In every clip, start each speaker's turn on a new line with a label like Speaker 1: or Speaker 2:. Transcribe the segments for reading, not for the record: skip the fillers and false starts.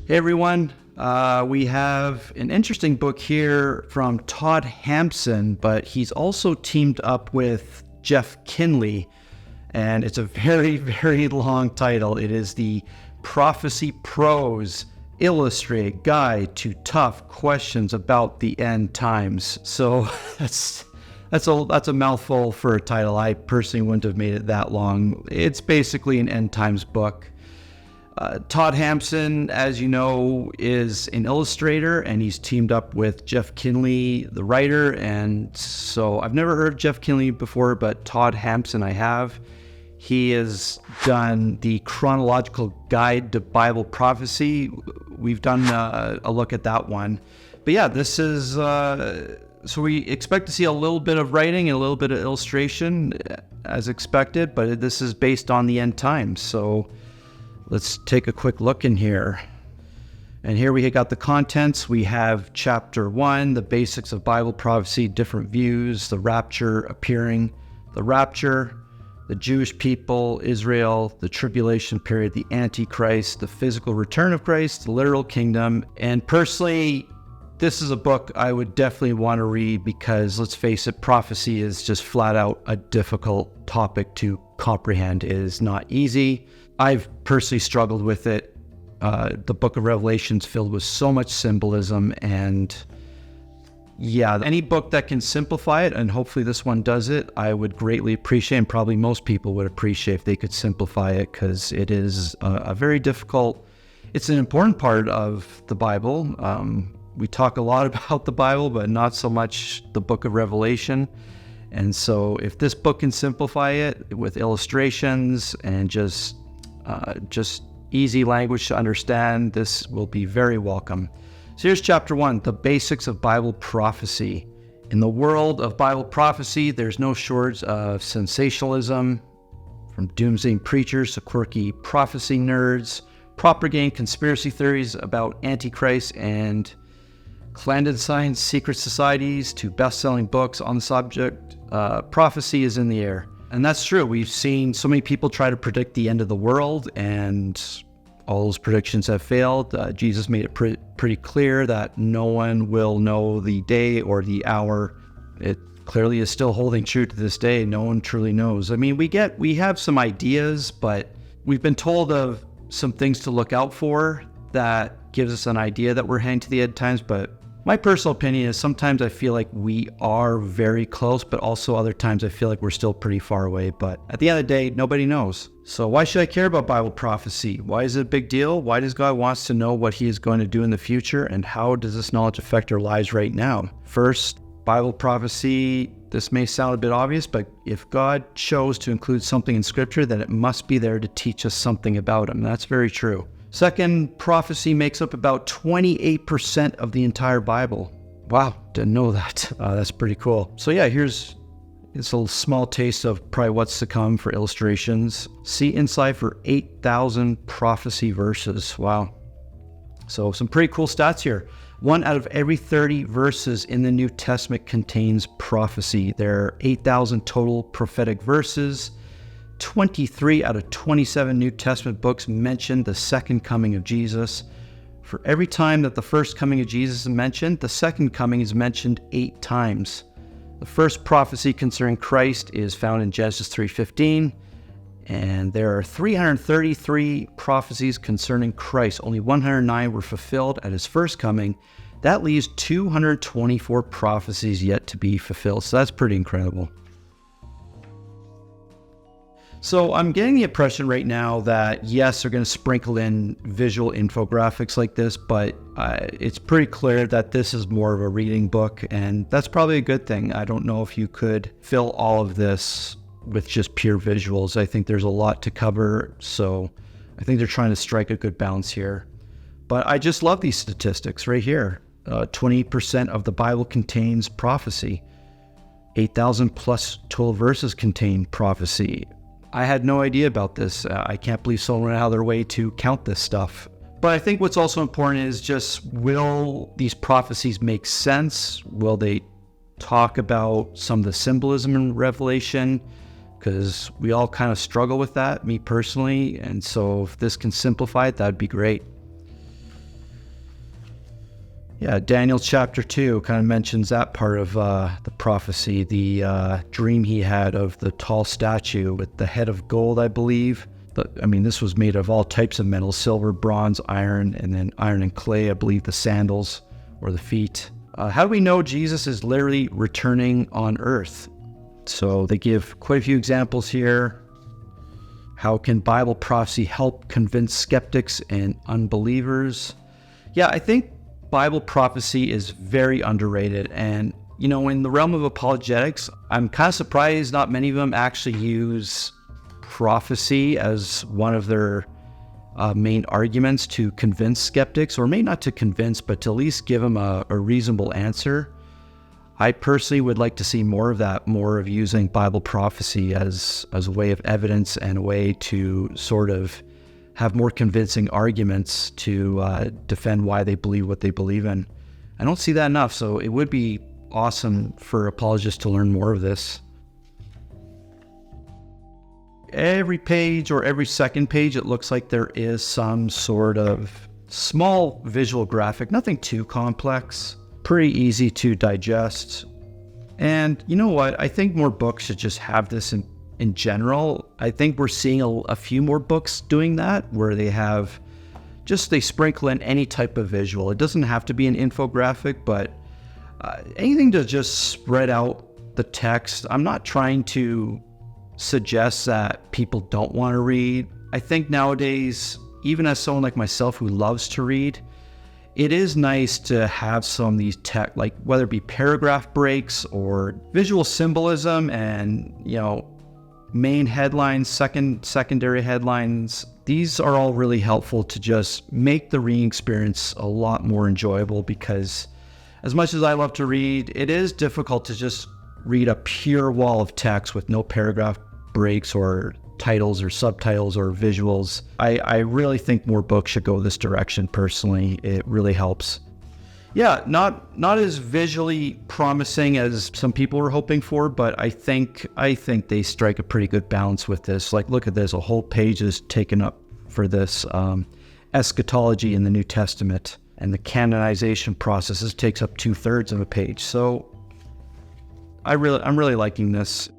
Speaker 1: Hey everyone, we have an interesting book here from Todd Hampson, but he's also teamed up with Jeff Kinley, and it's a very, very long title. It is the Prophecy Prose Illustrated Guide to Tough Questions About the End Times. So that's a mouthful for a title. I personally wouldn't have made it that long. It's basically an end times book. Todd Hampson, as you know, is an illustrator, and he's teamed up with Jeff Kinley, the writer. And so I've never heard of Jeff Kinley before, but Todd Hampson I have. He has done the Chronological Guide to Bible Prophecy. We've done a look at that one. But yeah, this is, so we expect to see a little bit of writing and a little bit of illustration as expected, but this is based on the end times. So let's take a quick look in here. And here we got the contents. We have chapter 1, the basics of Bible prophecy, different views, the rapture appearing, the rapture, the Jewish people, Israel, the tribulation period, the Antichrist, the physical return of Christ, the literal kingdom. And personally, this is a book I would definitely want to read because, let's face it, prophecy is just flat out a difficult topic to comprehend. It is not easy. I've personally struggled with it. The book of Revelation is filled with so much symbolism, and yeah, any book that can simplify it, and hopefully this one does it, I would greatly appreciate, and probably most people would appreciate if they could simplify it, because it is a very difficult, it's an important part of the Bible. We talk a lot about the Bible, but not so much the book of Revelation. And so if this book can simplify it with illustrations and just easy language to understand, this will be very welcome. So here's chapter 1, the basics of Bible prophecy. In the world of Bible prophecy, there's no shortage of sensationalism, from doomsday preachers to quirky prophecy nerds, propagating conspiracy theories about Antichrist and clandestine secret societies, to best-selling books on the subject. Prophecy is in the air. And that's true. We've seen so many people try to predict the end of the world, and all those predictions have failed. Jesus made it pretty clear that no one will know the day or the hour. It clearly is still holding true to this day. No one truly knows. I mean, we have some ideas, but we've been told of some things to look out for that gives us an idea that we're heading to the end times. But my personal opinion is sometimes I feel like we are very close, but also other times I feel like we're still pretty far away. But at the end of the day, nobody knows. So why should I care about Bible prophecy? Why is it a big deal? Why does God want us to know what he is going to do in the future? And how does this knowledge affect our lives right now? First, Bible prophecy, this may sound a bit obvious, but if God chose to include something in Scripture, then it must be there to teach us something about him. That's very true. Second, prophecy makes up about 28% of the entire Bible. Wow, didn't know that. That's pretty cool. So yeah, it's a small taste of probably what's to come for illustrations. See inside for 8,000 prophecy verses. Wow. So some pretty cool stats here. 1 out of every 30 verses in the New Testament contains prophecy. There are 8,000 total prophetic verses. 23 out of 27 New Testament books mention the second coming of Jesus. For every time that the first coming of Jesus is mentioned, the second coming is mentioned 8 times. The first prophecy concerning Christ is found in Genesis 3:15, and there are 333 prophecies concerning Christ. Only 109 were fulfilled at his first coming. That leaves 224 prophecies yet to be fulfilled. So that's pretty incredible. So I'm getting the impression right now that, yes, they're going to sprinkle in visual infographics like this, but it's pretty clear that this is more of a reading book, and that's probably a good thing. I don't know if you could fill all of this with just pure visuals. I think there's a lot to cover, so I think they're trying to strike a good balance here. But I just love these statistics right here. 20% of the Bible contains prophecy. 8,000 plus total verses contain prophecy. I had no idea about this. I can't believe someone went out of their way to count this stuff. But I think what's also important is just, will these prophecies make sense? Will they talk about some of the symbolism in Revelation? Because we all kind of struggle with that, me personally. And so if this can simplify it, that'd be great. Yeah, Daniel chapter 2 kind of mentions that part of the prophecy, the dream he had of the tall statue with the head of gold, I believe. This was made of all types of metals, silver, bronze, iron, and then iron and clay, I believe the sandals or the feet. How do we know Jesus is literally returning on earth? So they give quite a few examples here. How can Bible prophecy help convince skeptics and unbelievers? Yeah, I think Bible prophecy is very underrated. And, in the realm of apologetics, I'm kind of surprised not many of them actually use prophecy as one of their main arguments to convince skeptics, or maybe not to convince, but to at least give them a reasonable answer. I personally would like to see more of that, more of using Bible prophecy as a way of evidence and a way to sort of have more convincing arguments to defend why they believe what they believe in. I don't see that enough, so it would be awesome for apologists to learn more of this. Every page or every second page, it looks like there is some sort of small visual graphic, nothing too complex, pretty easy to digest. And you know what? I think more books should just have this in general. I think we're seeing a few more books doing that, where they sprinkle in any type of visual. It doesn't have to be an infographic, but anything to just spread out the text. I'm not trying to suggest that people don't want to read. I think nowadays, even as someone like myself who loves to read, it is nice to have some of these tech, like whether it be paragraph breaks or visual symbolism and, main headlines, secondary headlines. These are all really helpful to just make the reading experience a lot more enjoyable, because as much as I love to read, it is difficult to just read a pure wall of text with no paragraph breaks or titles or subtitles or visuals. I really think more books should go this direction personally. It really helps. Yeah, not as visually promising as some people were hoping for, but I think they strike a pretty good balance with this. Like, look at this, a whole page is taken up for this eschatology in the New Testament, and the canonization process takes up 2/3 of a page. So I'm really liking this.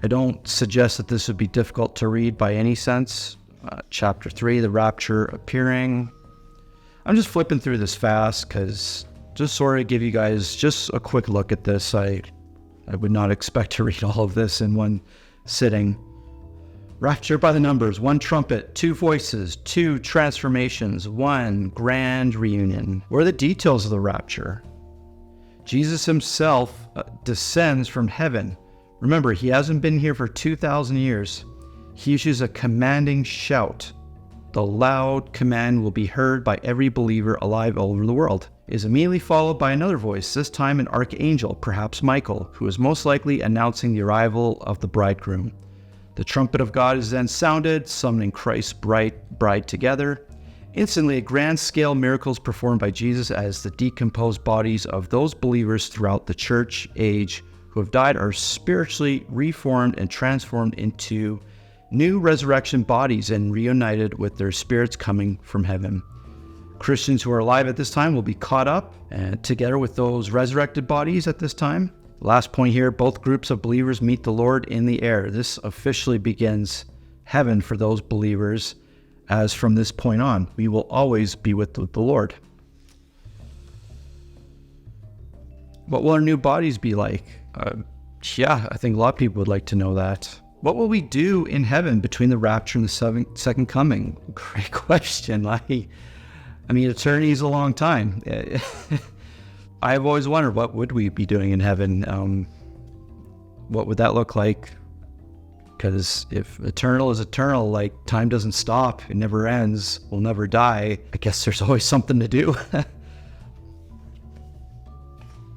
Speaker 1: I don't suggest that this would be difficult to read by any sense. Chapter 3, the rapture appearing. I'm just flipping through this fast because just sort of give you guys just a quick look at this. I would not expect to read all of this in one sitting. Rapture by the numbers, 1 trumpet, 2 voices, 2 transformations, 1 grand reunion. What are the details of the rapture? Jesus himself descends from heaven. Remember, he hasn't been here for 2,000 years. He issues a commanding shout. The loud command will be heard by every believer alive all over the world. It is immediately followed by another voice, this time an archangel, perhaps Michael, who is most likely announcing the arrival of the bridegroom. The trumpet of God is then sounded, summoning Christ's bride together. Instantly, a grand-scale miracle is performed by Jesus as the decomposed bodies of those believers throughout the church age who have died are spiritually reformed and transformed into new resurrection bodies and reunited with their spirits coming from heaven. Christians who are alive at this time will be caught up and together with those resurrected bodies at this time. Last point here, both groups of believers meet the Lord in the air. This officially begins heaven for those believers, as from this point on, we will always be with the Lord. What will our new bodies be like? I think a lot of people would like to know that. What will we do in heaven between the rapture and the second coming? Great question. Eternity is a long time. I've always wondered, what would we be doing in heaven? What would that look like? Because if eternal is eternal, like time doesn't stop, it never ends, we'll never die, I guess there's always something to do.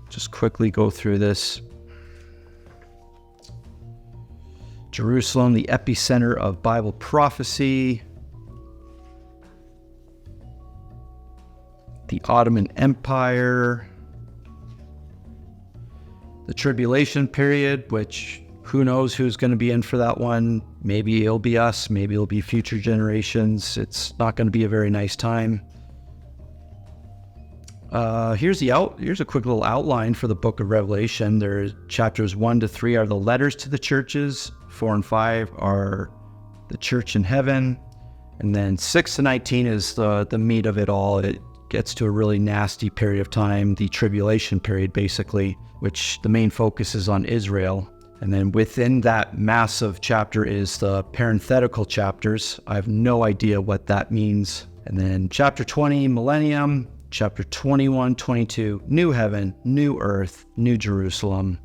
Speaker 1: Just quickly go through this. Jerusalem, the epicenter of Bible prophecy. The Ottoman Empire. The tribulation period, which who knows who's going to be in for that one. Maybe it'll be us, maybe it'll be future generations. It's not going to be a very nice time. Here's a quick little outline for the book of Revelation. There's chapters 1 to 3 are the letters to the churches. 4 and 5 are the church in heaven. And then 6 to 19 is the meat of it all. It gets to a really nasty period of time, the tribulation period, basically, which the main focus is on Israel. And then within that massive chapter is the parenthetical chapters. I have no idea what that means. And then chapter 20, millennium. Chapter 21, 22, new heaven, new earth, new Jerusalem.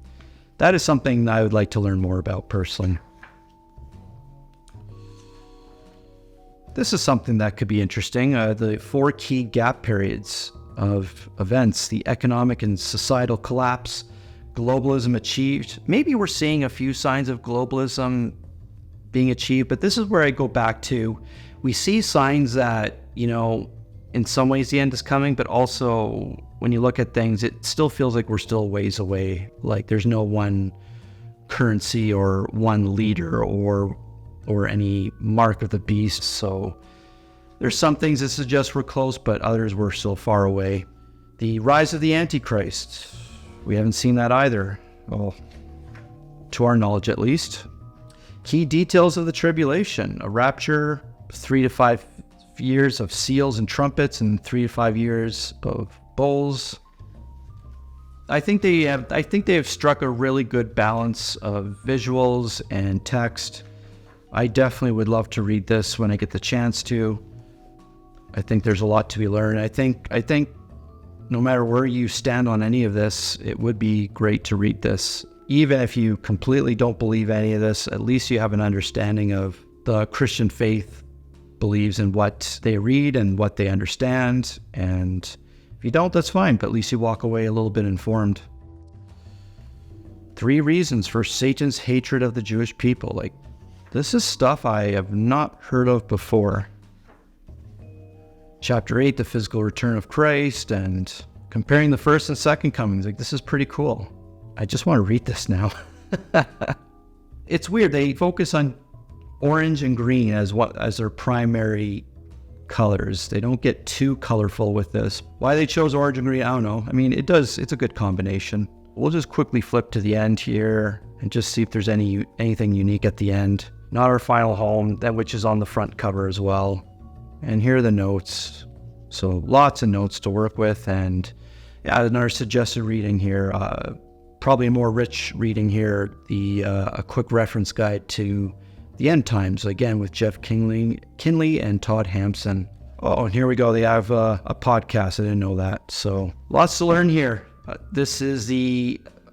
Speaker 1: That is something I would like to learn more about personally. This is something that could be interesting. The 4 key gap periods of events: the economic and societal collapse, globalism achieved. Maybe we're seeing a few signs of globalism being achieved, but this is where I go back to. We see signs that, in some ways the end is coming, but also when you look at things, it still feels like we're still ways away. Like there's no one currency or one leader or any mark of the beast. So there's some things that suggest we're close, but others we're still far away. The rise of the Antichrist. We haven't seen that either. Well, to our knowledge at least. Key details of the tribulation: a rapture, 3 to 5 years of seals and trumpets, and 3 to 5 years of bowls. I think they have struck a really good balance of visuals and text. I definitely would love to read this when I get the chance to. I think there's a lot to be learned. I think no matter where you stand on any of this, it would be great to read this. Even if you completely don't believe any of this, at least you have an understanding of the Christian faith believes in what they read and what they understand. And if you don't, that's fine, but at least you walk away a little bit informed. 3 reasons for Satan's hatred of the Jewish people. Like, this is stuff I have not heard of before. Chapter 8, the physical return of Christ, and comparing the first and second comings. Like, this is pretty cool. I just want to read this now. It's weird. They focus on orange and green as their primary colors. They don't get too colorful with this. Why they chose orange and green, I don't know. I mean, it's a good combination. We'll just quickly flip to the end here and just see if there's anything unique at the end. Not our final home, which is on the front cover as well. And here are the notes. So lots of notes to work with, and another suggested reading here. Probably a more rich reading here. A quick reference guide to the end times, again with Jeff Kinley and Todd Hampson. Oh, and here we go. They have a podcast. I didn't know that. So lots to learn here. This is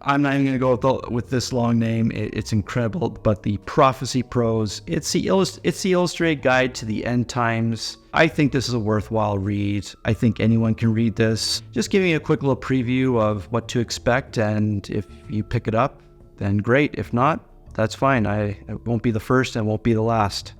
Speaker 1: I'm not even going to go with this long name. It's incredible, but the Prophecy Prose. It's the illustrated guide to the end times. I think this is a worthwhile read. I think anyone can read this. Just giving you a quick little preview of what to expect, and if you pick it up, then great. If not, that's fine. It won't be the first and won't be the last.